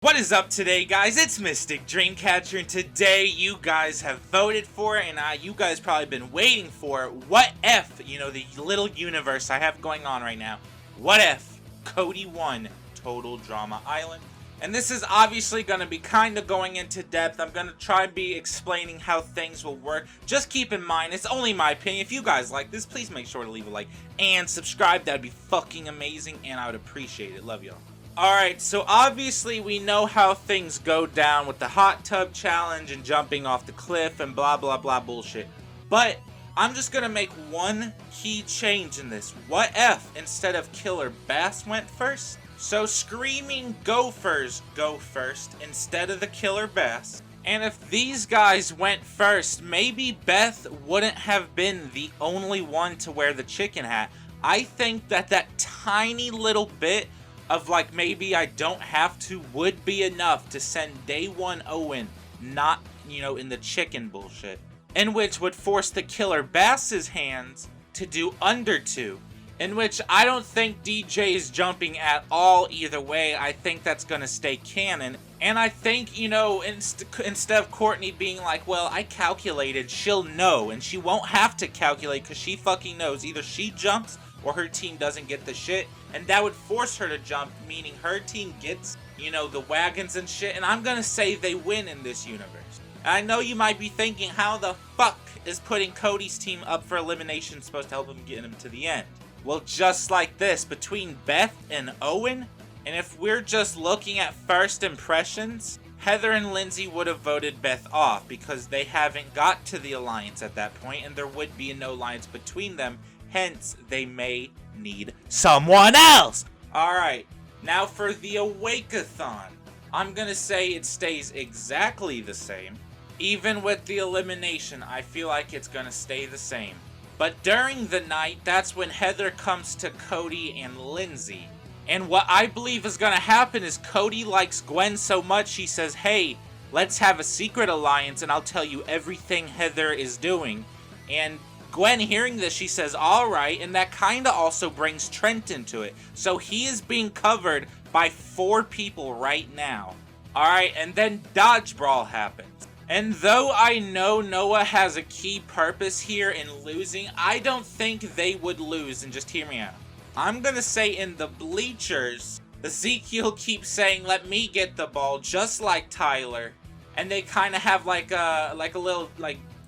What is up today, guys? It's Mystic Dreamcatcher, and today you guys have voted for, and you guys probably been waiting for, what if, the little universe I have going on right now, what if Cody won Total Drama Island? And this is obviously going to be kind of going into depth. I'm going to try and be explaining how things will work. Just keep in mind, it's only my opinion. If you guys like this, please make sure to leave a like and subscribe. That would be fucking amazing, and I would appreciate it. Love y'all. Alright, so obviously we know how things go down with the hot tub challenge and jumping off the cliff and blah blah blah bullshit. But I'm just gonna make one key change in this. What if instead of Killer Bass went first? So Screaming Gophers go first instead of the Killer Bass. And if these guys went first, maybe Beth wouldn't have been the only one to wear the chicken hat. I think that tiny little bit of like maybe I don't have to would be enough to send Day 1 Owen not, in the chicken bullshit. In which would force the Killer Bass's hands to do under 2. In which I don't think DJ is jumping at all either way. I think that's gonna stay canon. And I think, instead of Courtney being like, well, I calculated, she'll know. And she won't have to calculate because she fucking knows. Either she jumps or her team doesn't get the shit, and that would force her to jump, meaning her team gets, the wagons and shit, and I'm gonna say they win in this universe. And I know you might be thinking, how the fuck is putting Cody's team up for elimination supposed to help him get him to the end? Well, just like this, between Beth and Owen, and if we're just looking at first impressions, Heather and Lindsay would have voted Beth off, because they haven't got to the alliance at that point, and there would be no alliance between them. Hence, they may need someone else! Alright, now for the Awake-a-thon. I'm gonna say it stays exactly the same. Even with the elimination, I feel like it's gonna stay the same. But during the night, that's when Heather comes to Cody and Lindsay. And what I believe is gonna happen is Cody likes Gwen so much, he says, hey, let's have a secret alliance and I'll tell you everything Heather is doing. And Gwen, hearing this, she says, alright, and that kinda also brings Trent into it. So he is being covered by 4 people right now. Alright, and then Dodge Brawl happens. And though I know Noah has a key purpose here in losing, I don't think they would lose, and just hear me out. I'm gonna say in the bleachers, Ezekiel keeps saying, let me get the ball, just like Tyler. And they kinda have like a little,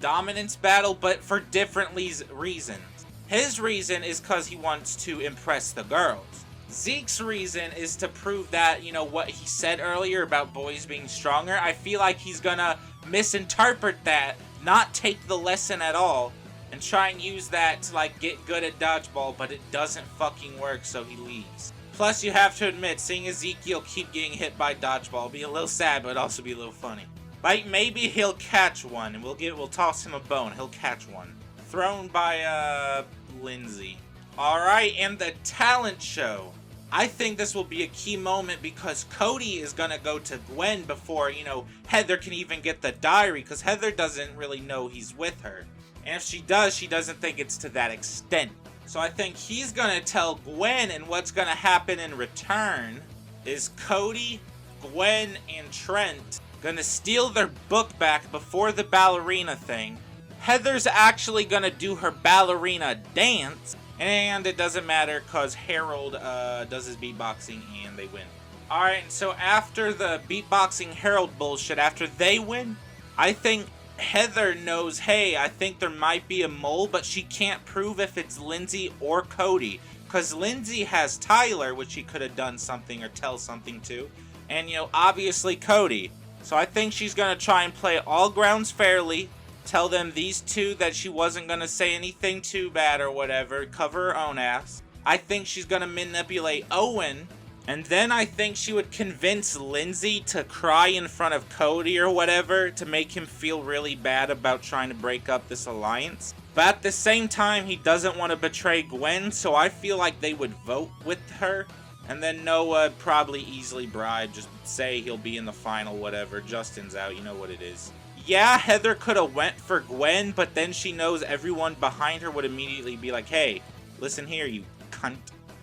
dominance battle, but for different reasons. His reason is because he wants to impress the girls. Zeke's reason is to prove that, what he said earlier about boys being stronger. I feel like he's gonna misinterpret that, not take the lesson at all, and try and use that to, get good at dodgeball, but it doesn't fucking work, so he leaves. Plus, you have to admit, seeing Ezekiel keep getting hit by dodgeball will be a little sad, but also be a little funny. Maybe he'll catch one, and we'll toss him a bone. He'll catch one. Thrown by, Lindsay. Alright, and the talent show. I think this will be a key moment because Cody is gonna go to Gwen before, Heather can even get the diary, because Heather doesn't really know he's with her. And if she does, she doesn't think it's to that extent. So I think he's gonna tell Gwen, and what's gonna happen in return is Cody, Gwen, and Trent gonna steal their book back before the ballerina thing. Heather's actually gonna do her ballerina dance, and it doesn't matter because Harold does his beatboxing and they win. Alright, so after the beatboxing Harold bullshit, after they win, I think Heather knows, hey, I think there might be a mole, but she can't prove if it's Lindsay or Cody. Because Lindsay has Tyler, which she could have done something or tell something to, and, obviously Cody. So I think she's going to try and play all grounds fairly, tell them these two that she wasn't going to say anything too bad or whatever, cover her own ass. I think she's going to manipulate Owen, and then I think she would convince Lindsay to cry in front of Cody or whatever to make him feel really bad about trying to break up this alliance. But at the same time, he doesn't want to betray Gwen, so I feel like they would vote with her. And then Noah probably easily bribe, just say he'll be in the final, whatever. Justin's out, you know what it is. Yeah, Heather could have went for Gwen, but then she knows everyone behind her would immediately be like, hey, listen here, you cunt.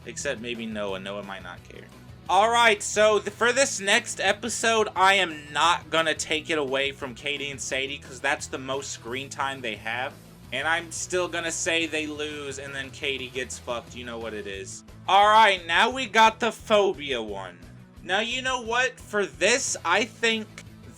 Except maybe Noah. Noah might not care. Alright, so for this next episode, I am not gonna take it away from Cody and Sadie, because that's the most screen time they have. And I'm still gonna say they lose, and then Cody gets fucked, you know what it is. Alright, now we got the phobia one. Now, you know what? For this, I think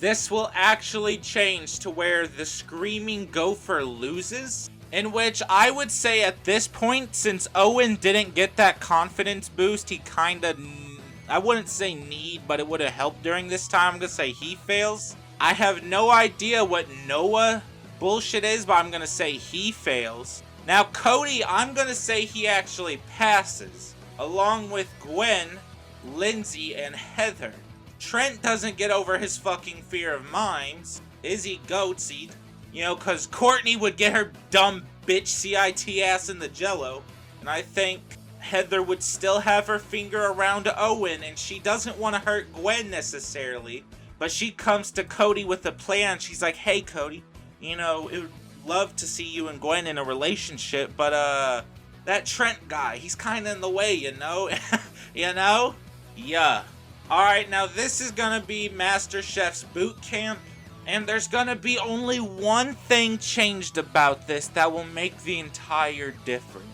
this will actually change to where the screaming gopher loses. In which I would say at this point, since Owen didn't get that confidence boost, he kinda, I wouldn't say need, but it would have helped during this time. I'm gonna say he fails. I have no idea what Noah bullshit is, but I'm gonna say he fails. Now Cody, I'm gonna say he actually passes, along with Gwen, Lindsay, and Heather. Trent doesn't get over his fucking fear of mimes. Izzy goatsied. You know, cause Courtney would get her dumb bitch CIT ass in the jello. And I think Heather would still have her finger around Owen, and she doesn't want to hurt Gwen necessarily. But she comes to Cody with a plan. She's like, hey Cody, you know, it would love to see you and Gwen in a relationship, but that Trent guy, he's kinda in the way, you know? You know? Yeah. Alright, now this is gonna be Master Chef's boot camp. And there's gonna be only one thing changed about this that will make the entire difference.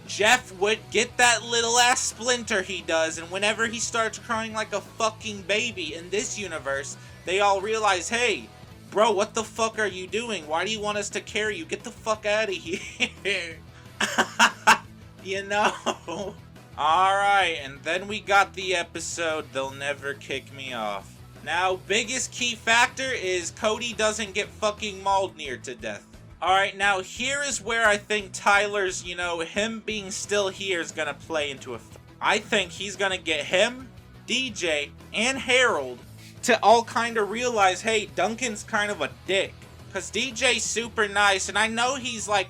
Jeff would get that little ass splinter he does, and whenever he starts crying like a fucking baby in this universe, they all realize, hey, bro, what the fuck are you doing? Why do you want us to carry you? Get the fuck out of here. You know? Alright, and then we got the episode, They'll Never Kick Me Off. Now, biggest key factor is Cody doesn't get fucking mauled near to death. Alright, now here is where I think Tyler's, you know, him being still here is gonna play into a... I think he's gonna get him, DJ, and Harold to all kind of realize, hey, Duncan's kind of a dick. Because DJ's super nice, and I know he's, like,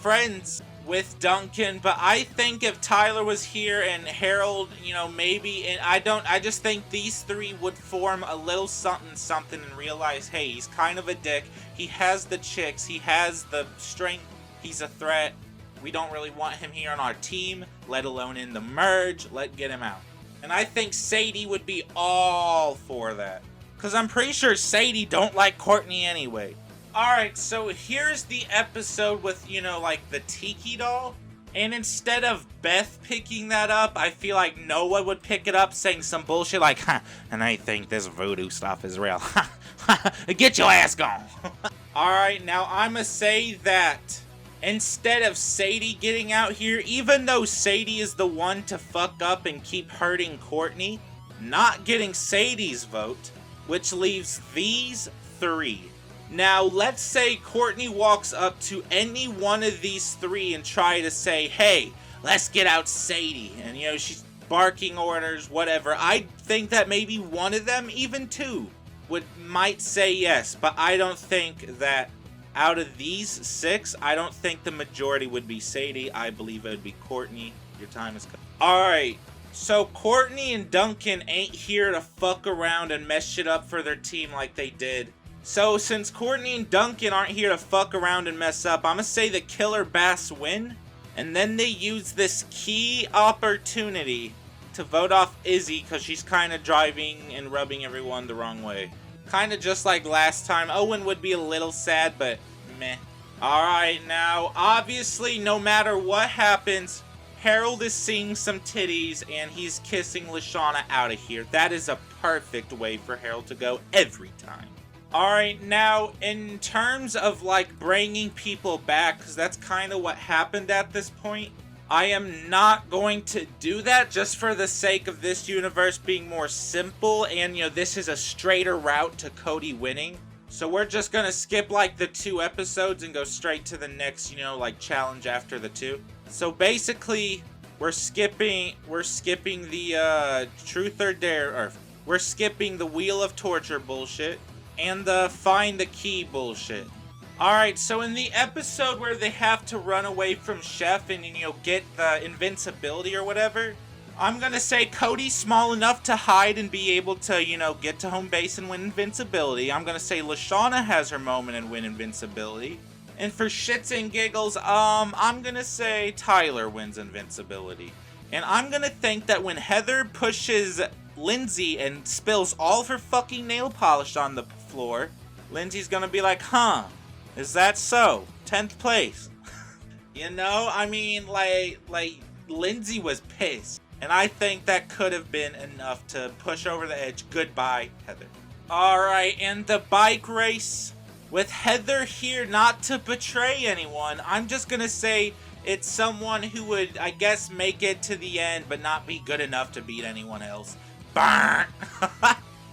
friends with Duncan, but I think if Tyler was here and Harold, you know, maybe, and I just think these three would form a little something and realize, hey, he's kind of a dick, he has the chicks, he has the strength, he's a threat, we don't really want him here on our team, let alone in the merge, let's get him out. And I think Sadie would be all for that, because I'm pretty sure Sadie don't like Courtney anyway. Alright, so here's the episode with, you know, like, the tiki doll. And instead of Beth picking that up, I feel like Noah would pick it up saying some bullshit like, and I think this voodoo stuff is real. Get your ass gone. Alright, now I'ma say that instead of Sadie getting out here, even though Sadie is the one to fuck up and keep hurting Courtney, not getting Sadie's vote, which leaves these three. Now, let's say Courtney walks up to any one of these three and try to say, hey, let's get out Sadie. And, you know, she's barking orders, whatever. I think that maybe one of them, even two, might say yes. But I don't think that out of these six, I don't think the majority would be Sadie. I believe it would be Courtney. Your time is coming. Alright, so Courtney and Duncan ain't here to fuck around and mess shit up for their team like they did. So, since Courtney and Duncan aren't here to fuck around and mess up, I'm gonna say the Killer Bass win. And then they use this key opportunity to vote off Izzy because she's kind of driving and rubbing everyone the wrong way. Kind of just like last time. Owen would be a little sad, but meh. Alright, now, obviously, no matter what happens, Harold is seeing some titties and he's kissing Lashana out of here. That is a perfect way for Harold to go every time. Alright, now, in terms of, like, bringing people back, because that's kind of what happened at this point, I am not going to do that just for the sake of this universe being more simple, and, you know, this is a straighter route to Cody winning. So we're just gonna skip, like, the 2 episodes and go straight to the next, you know, like, challenge after the 2. So basically, we're skipping the, Truth or Dare, or we're skipping the Wheel of Torture bullshit. And the find the key bullshit. Alright, so in the episode where they have to run away from Chef and, you know, get the invincibility or whatever, I'm gonna say Cody's small enough to hide and be able to, you know, get to home base and win invincibility. I'm gonna say Lashana has her moment and win invincibility. And for shits and giggles, I'm gonna say Tyler wins invincibility. And I'm gonna think that when Heather pushes Lindsay and spills all of her fucking nail polish on the floor, Lindsay's gonna be like, huh, is that so? 10th place. You know, I mean, like Lindsay was pissed. And I think that could have been enough to push over the edge. Goodbye, Heather. Alright, and the bike race. With Heather here not to betray anyone, I'm just gonna say it's someone who would, I guess, make it to the end, but not be good enough to beat anyone else. Burn!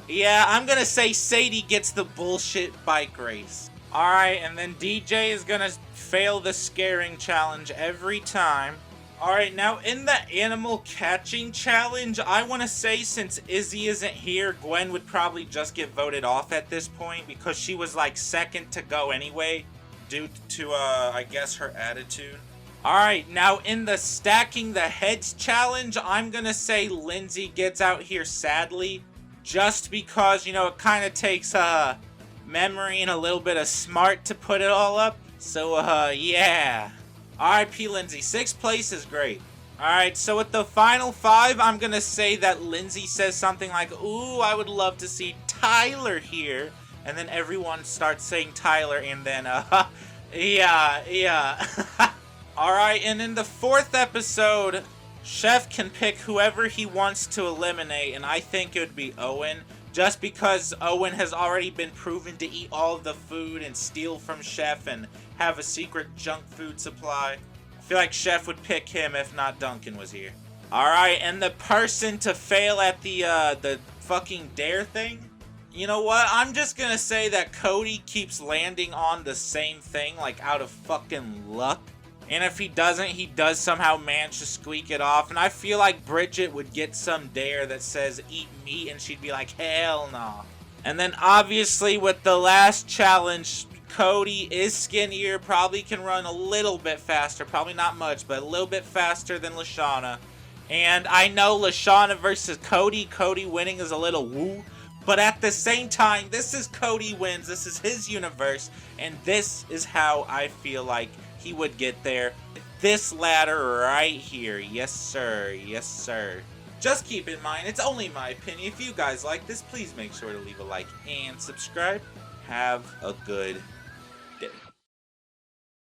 Yeah, I'm gonna say Sadie gets the bullshit bike race. Alright, and then DJ is gonna fail the scaring challenge every time. Alright, now in the animal catching challenge, I want to say since Izzy isn't here, Gwen would probably just get voted off at this point because she was like second to go anyway due to, I guess, her attitude. Alright, now in the stacking the heads challenge, I'm going to say Lindsay gets out here sadly just because, you know, it kind of takes memory and a little bit of smart to put it all up. So, yeah. R.I.P. Lindsay. 6th place is great. Alright, so with the final 5, I'm gonna say that Lindsay says something like, ooh, I would love to see Tyler here. And then everyone starts saying Tyler, and then, yeah. Alright, and in the 4th episode, Chef can pick whoever he wants to eliminate, and I think it would be Owen. Just because Owen has already been proven to eat all of the food and steal from Chef and have a secret junk food supply. I feel like Chef would pick him if not Duncan was here. Alright, and the person to fail at the fucking dare thing? You know what? I'm just gonna say that Cody keeps landing on the same thing, like out of fucking luck. And if he doesn't, he does somehow manage to squeak it off. And I feel like Bridget would get some dare that says eat meat and she'd be like, hell no. And then obviously with the last challenge, Cody is skinnier, probably can run a little bit faster. Probably not much, but a little bit faster than Lashana. And I know Lashana versus Cody. Cody winning is a little woo. But at the same time, this is Cody wins. This is his universe. And this is how I feel like he would get there. This ladder right here. Yes, sir. Yes, sir. Just keep in mind, it's only my opinion. If you guys like this, please make sure to leave a like and subscribe. Have a good